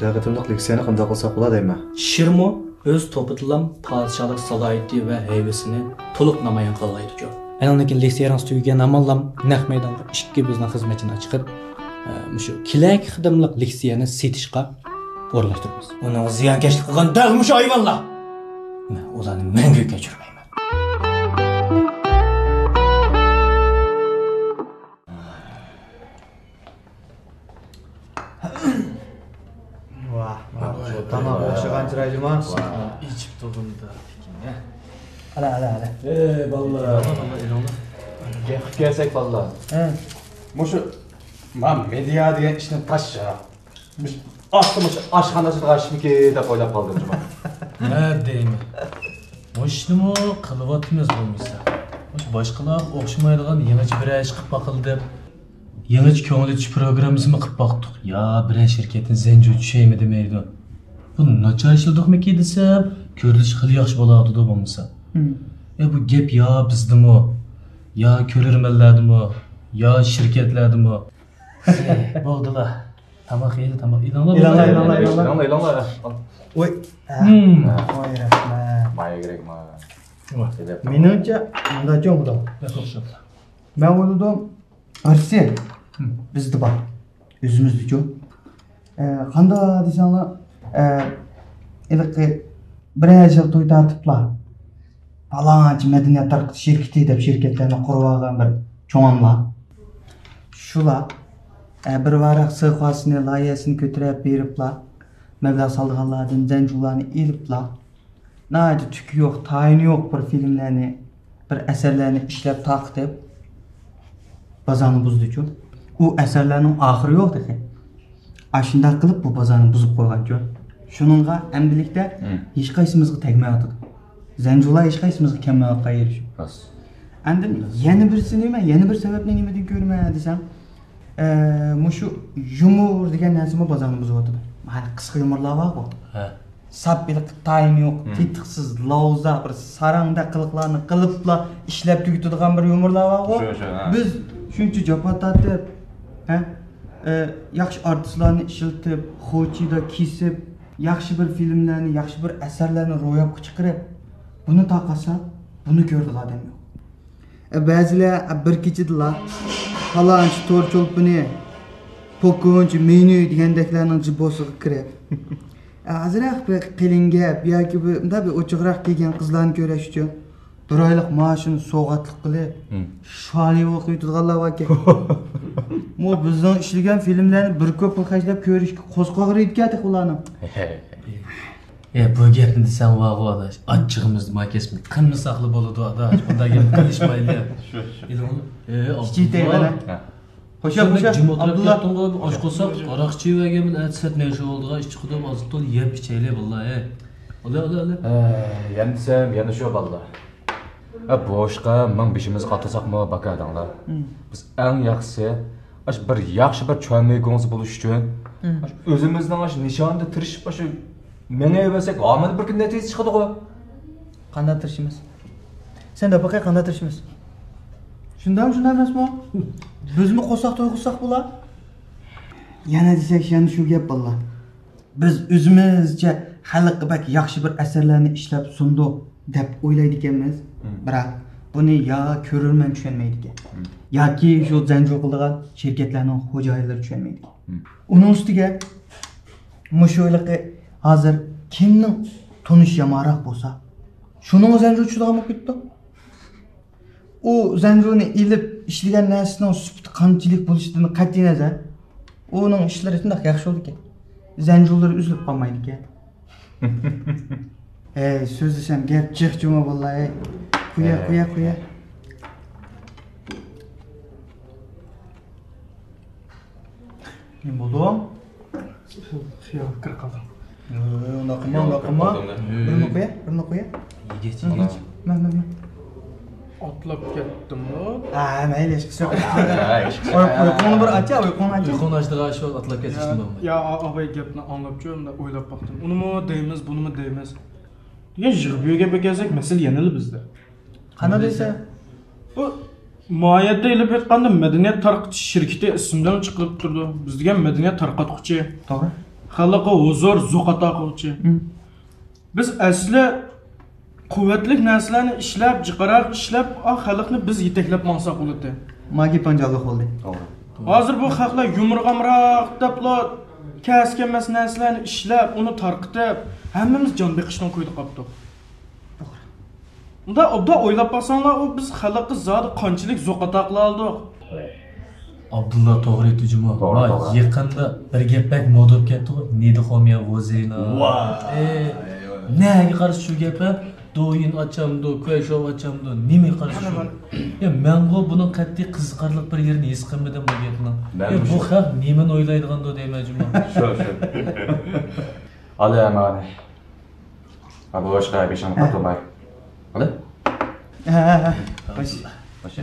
Taqatimliq leksiyani qanday qilsak bo'ladi deyman. Shirmo o'z to'pidilam podshohlik salohiyati va haybasini to'liq namoyon qiladi. Andan keyin leksiyani tugagan amallam naq maydonga ikki bizning xizmatchini chiqib, shu kilak xidimlik leksiyani setishga o'rlashtiramiz. Uni ziyonkashlik qilgan dag'mush hayvonlar. Men ularni menga kechirmayman. Tamam, o'xshagan chiroylimas. İçip to'g'indi. Ala. Vallahi. Gap kelsak vallahi. Mushu men media degan ishni tashla. Ostimiz oshxonasida g'ashmiki deb o'ylab qoldim. Ne deymi? Mo'shnimi qilyapmiz bo'lmasa. Boshqalar o'xshamaydigan yangicha bir ish qilib baqildi. Yangicha ko'ngilchi programmasini qilib baqdik. Ya bir shirkatning zanji tushaymi demaydi. Bu nachalshildikmi desam, ko'rilish xil yaxshi bo'ladi bo'lmasa. Bu gap ya bizdimi? Ya ko'rarmanlardimi? Ya shirkatlardimi? Bo'ldilar. Tamoq yedi, tamoq İlanlar. Oy. Oy rahmat. Maya gerek ma. Menimcha bunday jo'n bo'ladi. Men o'yladim, arsi bizda bor. O'zimizda-ku. Qanday desanglar, bir yil to'y tartiblar. Falanchi madaniyat tarqitish shirkati deb shirkatlarni qurib olgan bir cho'nlar. Shular bir varaq sahifasini, loyihasini ko'tarib beriblar. Mablag' solganlardan zanjirlarni eliblar. Naydi tüki yo'q, tayini yo'q bir filmlarni, bir asarlarni ishlab taqib bozorni buzdi-ku. U asarlarning oxiri yo'q dedi. Ashunday qilib bu bozorni buzib qo'ygan-ku. Shuningga endilikda hech qaysimizga tegmayotdi. Zanjirlar hech qaysimizga kamroqqa erishib. Rost. Endi yana birisi nima, yana bir sababni nimadan ko'rmay desam, mushu yumor degan narsani bozorni buzyapti. Mana qisqa yumorlar bor-ku. Sapbilik tayin yo'q, tetiqsiz, lavza bir sarangda qiliqlarni qilibla ishlab tugitadigan bir yumorlar bor-ku. Biz shuncha jafo tortib, yaxshi artistlarni ishlatib, xo'chida kesib, yaxshi bir filmlarni, yaxshi bir asarlarni ro'yobga chiqarib, buni taqasa, buni ko'rdilar odam yo'q. Ba'zilar bir kechadilar, falonchi to'rcho'lpini, pokonchi, menyu degandeklarning jibbosiga kirib. Azroq bir qilingab yoki bir ochiqroq kelgan qizlarni ko'rish uchun bir oylik maoshini so'g'atlik qilib, shali o'qiydiganlar bor ekan. Mo bizning ishlagan filmlarni bir ko'p pul xarjlab ko'rishga qo'zqog'ir etgan ularni. Bu gapni desam vaqo'dash, achchig'imizni makesmi, qimni saqli bo'ladi adash. Bunday gap qilishmaydi. Kichitay mana. Xo'sh, Abdullah to'ng'ib osh qo'ysak, aroqchivaga men atsatmay shu oldiga ichib qudib ozitol yeb ichayli vallahi. Ola. Yansam, yana shu vallahi. Boshqa men bishimiz qatasaqmi bakadanglar. Biz eng yaxshisi bir yaxshi bir cho'meygongiz bo'lish uchun o'zimizning nishonda tirishib shu menayversak, omad bir kun natija chiqadi-ku. Qanday tirishimiz? Sen de bakay qanday tirishimiz? Shundan emasmi? Bizmi qo'saq to'yg'izsak bo'lar? Yana desak, yana shu gap bo'llar. Biz o'zimizcha xalqqa bak yaxshi bir asarlarni ishlab sundik deb o'ylaydi ekanmiz. Biroq buni ya ko'rurman tushunmaydi ekan. Yoki shu zanjir qilgan shirkatlarning xo'jayinlari tushunmaydi. Uning ustiga musho'liqi hozir kimning tonish yamoqroq bo'lsa, shuning zanjir tushadigan bo'lib ketdi. O zanjirni ilib ishlagan narsaning sifati qanchalik bo'lishidan qat'iy nazar, uning ishlari shunday yaxshi bo'ldi ekan. Zanjirlari uzilib qolmaydi ekan. So'z desam gap chiqchimi vallahi. Qo'ya. Ne bo'ldi? Xiyol kir qoldim. Unaqama. Birini qo'ya. Yigit. Mana. Otlab ketdimmi? Mayli, hech qisi yo'q. Uyquni bir acha. Uyquni ochdiga shu atlab ketishdim men. Ya, og'ay gapni anglab ko'rdim, o'ylab baqdim. Unimi deymiz, bunimi deymiz. Degan jig'biyo gapga kelsak, masala yanali bizda. Qana desa? Bu moyatda ilib aytganda madaniyat tarqatish shirkati ismdan chiqib turdi. Biz degan madaniyat tarqatquchi. To'g'ri. xalqqa huzur, zo'qata qo'ychi. Biz asli quvvatli narsalarni ishlab, jiqaroq ishlab, xalqni biz yetaklab maqsad bo'ladi. Magi panjalıq oldu. Hozir bu xalqlar yumurg'amroq deblar, kaskemas narsalarni ishlab, uni tarqitib, hammamiz jon beqishdan qo'ydik qopdik. Unda obda o'ylab baksanglar, u biz xalqqa zodi qanchalik zo'qata qildik. Abdullah to'g'ri aytdi Juma. Va yaqinda bir gaplar modib ketdi. Nedixomiya vazirina. Nega qarshi shu gaplar? Do'yin ochamdi, ko'shov ochamdi. Nima qarshi shu? Ya men buni qat'iy qiziqarli bir yerini his qilmadim bu gapni. Ya bu xalq nimani o'ylaydigando deyman Juma. Shu. Ala amani. Abu boshqa beshani qatlamay. Ala? Baş.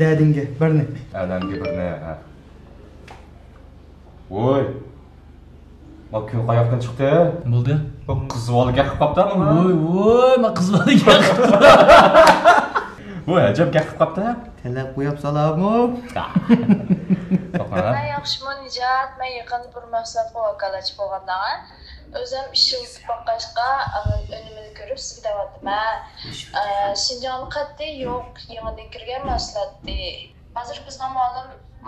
Dədinge, birini. Adamga birni. Voy. Makul qayoqdan chiqdi? Bo'ldi. Bu qizvolik qilib qoptami? Voy, men qizvolik qilib. Voy, ajab qilib qopti. Tələk qoyub salamı? Ben yaxşımı Nicat, ben yakın bir məqsədlə vakalaçı bolğandan özüm işi utub baxqaşqa önümünü görüb sizə dəvatdım. Şinjanlı qatdi yox, yenidən kirgan məsləhətdi. Hazır bizə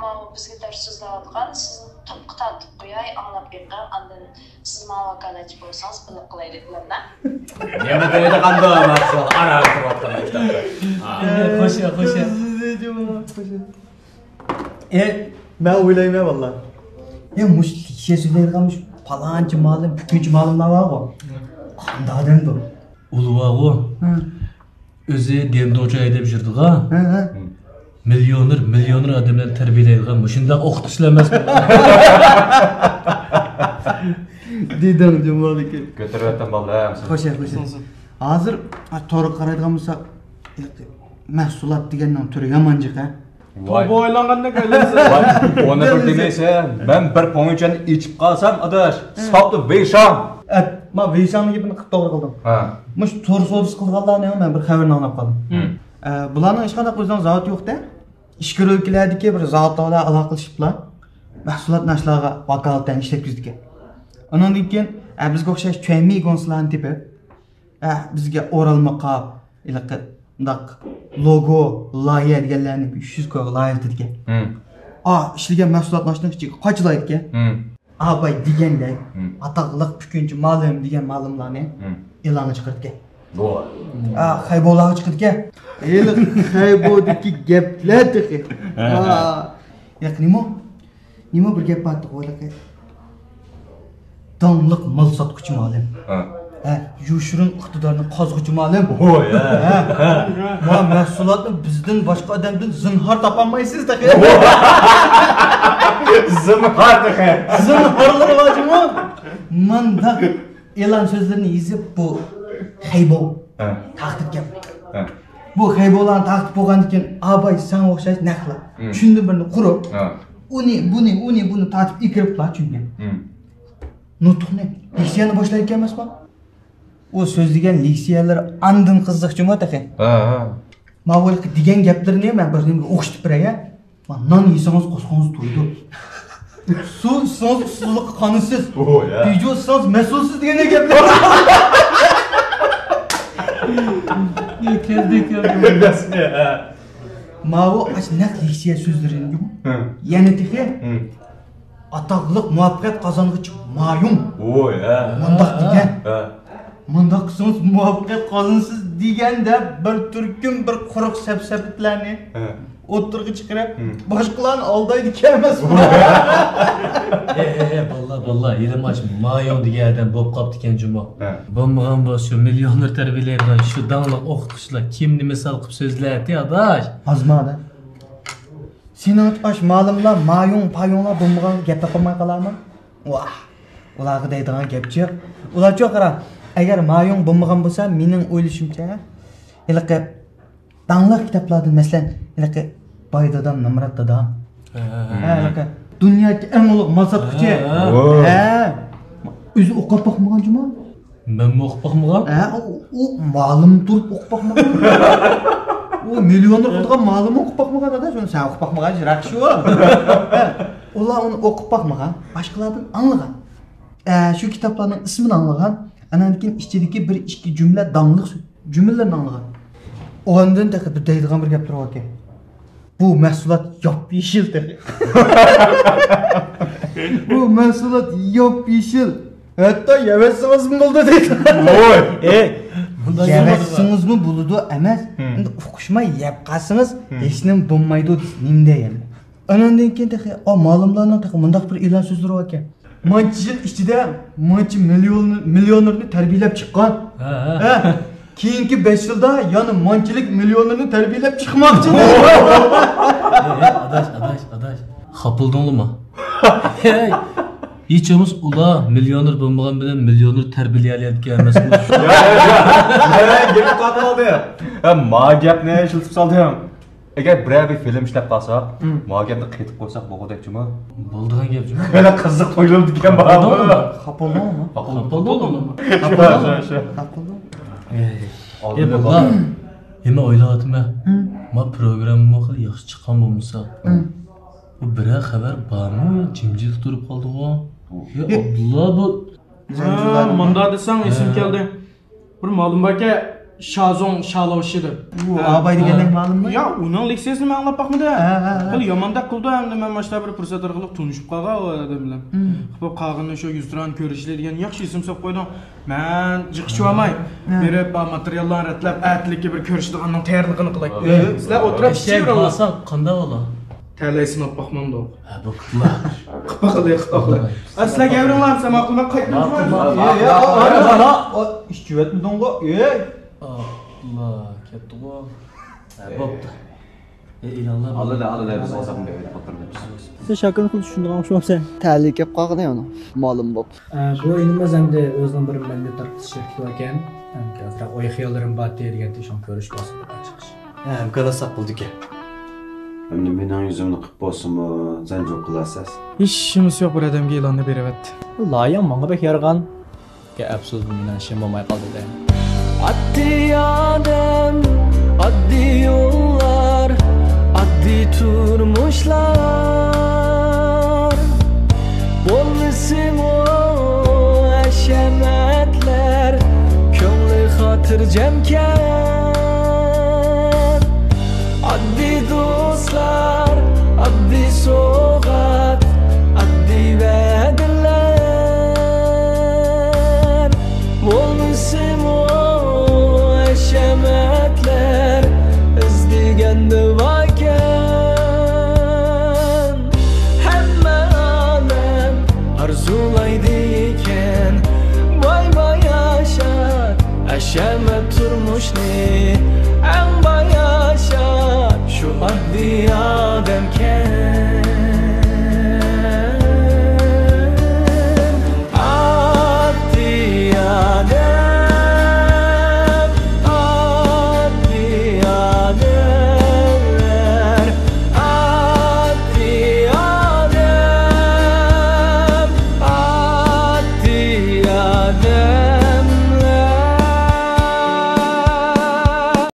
məlum bizə dərs sözləyətqan, sizni topqa tatib qoyay, anlab beqən, andan siz mənə vakalaçı bolsanız bilib qilaylik biləndə. Nima deydi qanda maqsad? Ana turibdi maktabda. Xo'sh. Ben oylayım valla. Ya muş şey söyleyirmiş falanca malım, bugünkü malımlar var o. Qanda adamdı. Ulug'u. O'zi Demdi hoca aydab yurdi ha. Millioner odamlarni tarbiyalaydigan shunday o'qituvchilar emasmi? Dedim Cumalik. Ko'taryapman bolam. Xo'sh. Hozir to'g'ri qaraydigan bo'lsak, mahsulot deganning turi yomonjiq ha. Voy. Bu o'ylanganda qaylansa. Ona bir demaysan, men bir po'ngchani ichib qolsam, adash, sopdi vesham. Men veshonligini qilib to'g'ri qildim. Ha. Mush to'g'ri so'z qilganlarni men bir xabarni anglab qoldim. Bularning hech qanday o'zidan zot yo'q-da. İş görevlilardagi bir zotlar aloqalashiblar. Mahsulot nashlariga vakolatdan ishlatkizdik. Undan keyin bizga o'xshash choymi gonslarni tepib, bizga o'ralmoqqa, iliqqa undaq logo, loyiha deganlarni 300 ko'p loyiha dedik. Ishlagan mahsulot nashlarining ichiga qochilaydi. Abay degandek, atoqliq bugunchi ma'lum degan ma'lumlarni e'lon chiqardik. Voy. Haybolar chiqdi. Haybodagi gaplar tiqi. Yo'q, nima bir gap aytdi o'ylaqay. Donliq mal sotquchi ma'lum. Yushirin iqtidorni qozg'uchi ma'lum. Voy. Ma mahsulotni bizdan boshqa odamdan zinhor topolmaysiz tiqi. Zinhor tiqi. Zinhorlar vojimi? Manda e'lon so'zlarini yezib bu haybo tahdid gap. Bu haybolarni tahdid bo'lgandan keyin abay sen o'xshash naqla. Shunda birini qurib, buni tatib ikirib qilib tushungan. Nutqni leksiyani boshlar ekan emasmi? O so'z degan leksiyalar andin qiziqchimi taqa? Ma'lum degan gaplarni men bir nimga o'qishib biray. Non yesangiz qo'sqingiz to'ydi. Suv suvliq qonisiz. Video so'z mas'ulsiz degan gaplar. Keldik. Ma'lum ashunaq leksiya so'zlarini yana texe atoqliq muvaffaqiyat qozong'ich ma'yum. Voy. Mundaq degan. Mundaq qilsangiz muvaffaqiyat qozonsiz deganda bir turkum bir quruq sabsabitlarni o'tirg'i chiqarib boshqalarni aldaydi emasmi? Vallahi yerim aç mayon degan adam bo'lib qopti ekan Juma. Bo'lmagan bo'lsa shu millioner tarbiyalaydigan shu danliq o'qituvchilar kimni misol qilib so'zlayapti adash? Azmada. Senat ash ma'lumlar payonlar bo'lmagan gap topolmay qolarmi? Vah. Ularga deydigan gapchi. Ularcha qara, agar mayon bo'lmagan bo'lsa, mening o'ylashimcha, iliqi danliq kitoblardan masalan, iliqi Boydodam Namrat dadam. Iliqi Dünyada en ulug' mal sotquchi. O'zi o'qib boqmaganmi? Men o'qib boqmagan? U ma'lum turib o'qib boqmagan. O millioner qilgan ma'lum o'qib boqmagan ada, shuni sen o'qib boqmagan jirak shu. Ular uni o'qib boqmagan, boshqalardan anglagan. Şu kitaplarning ismini anglagan, anan keyin ichidagi bir ikki jumla dangliq jumlalarni anglagan. Ondan taxi bir deydigan bir gap turib ekan. Bu mahsulot yop-yeshil taxi. Bu mahsulot yop-yeshil. Hatto yemesingizmi bo'ldi deydi. Bunday Yemesingizmi bo'ladi emas. Endi uqishmay yeb qalsangiz hech nima bo'lmaydi nimda endi. Anandan keyin taxi o ma'lumlarning taxi mundaq bir e'lon so'zlari ekan. Mancha yil ichida mancha millionerni tarbiyalab chiqqan. Ha. Keyingi 5 yilda yana manchilik millionerni tarbiyalab chiqmoqchi. Adaş. Xapıldыңлы Hey. Hiçimiz ula milyoner bo'lmagan bilan milyoner tarbiyalayotgan emasmi? Gelip kaldı. Ma gapni ishlatib soldim. Agar biror bir film ishlab qolsak, ma gapni qaytib qo'ysak bo'g'dakchimi? Bo'ldigan gap juma. Yana qiziq to'ylar degan bormi? Xapoldanmi? Xapıldыңлы Bular, nima o'ylayapman? Ma programma qil yaxshi chiqqan bo'lmasa, bu biror xabar bormi? Jimjit turib qoldi-ku. Ya Abdullah bu Manda desang esim keldi. Bir ma'lum borki, Shazong Shalovshidir. Bu abay degandan ma'lummi? Ya, uning leksiyasini men anglab boqmadi. Ha. Qil yomanda qildi, endi men mashta bir fursat orqali tunishib qolgan u odam bilan. Bu qog'ini shu 100 ran ko'rishlar degan yaxshi ism solib qo'ydim. Men jiqishib olmay, berib materiallarni ratlab, atlikka bir ko'rishdiganning tayyorligini qilay. Sizlar o'tirib şey ishlayverasizlar. bo'lsa qanday bo'lar? Talaysini olib boqmamdi. Ha bu qillar. Qilib. Sizlar gapiringlar, sen ma'qulman qaytmayman. Ana, ishchivatmidingmi? Allah, ketdi-ku. Ha bo'pti. İlanlar Aldı biz olsaqmi berib o'tirdik. Siz shakil qilib tushundigan o'xshamsan. Ta'lik kelib qolgan yana. Ma'lum bo'p. Bu inimiz endi o'zining bir menda tarqitish shirkati ekan. Hozir o'y xiyollarim bor degan teshon ko'rish bosib chiqish. Ha, qalasak bo'ldi ekan. Endi mening yuzimni qilib bo'lsinmi, zanjir qilasiz. Ishimiz yo'q bir odamga e'lonni beryapti. Loyam menga bek yargan. Afsus mendan ishim bo'lmay qoldi. Addiy odam, oddiy yo'llar, oddiy turmushlar. Bo'lmasin o hashamatlar, ko'ngli xotirjamkan. Oddiy do'stlar, oddiy sovg'at, oddiy va'dalar. Bo'lmasin o hashamatlar, izdiganda vokan. Hamma odam arzulaydi ekan, boy yashar, hashamat turmushni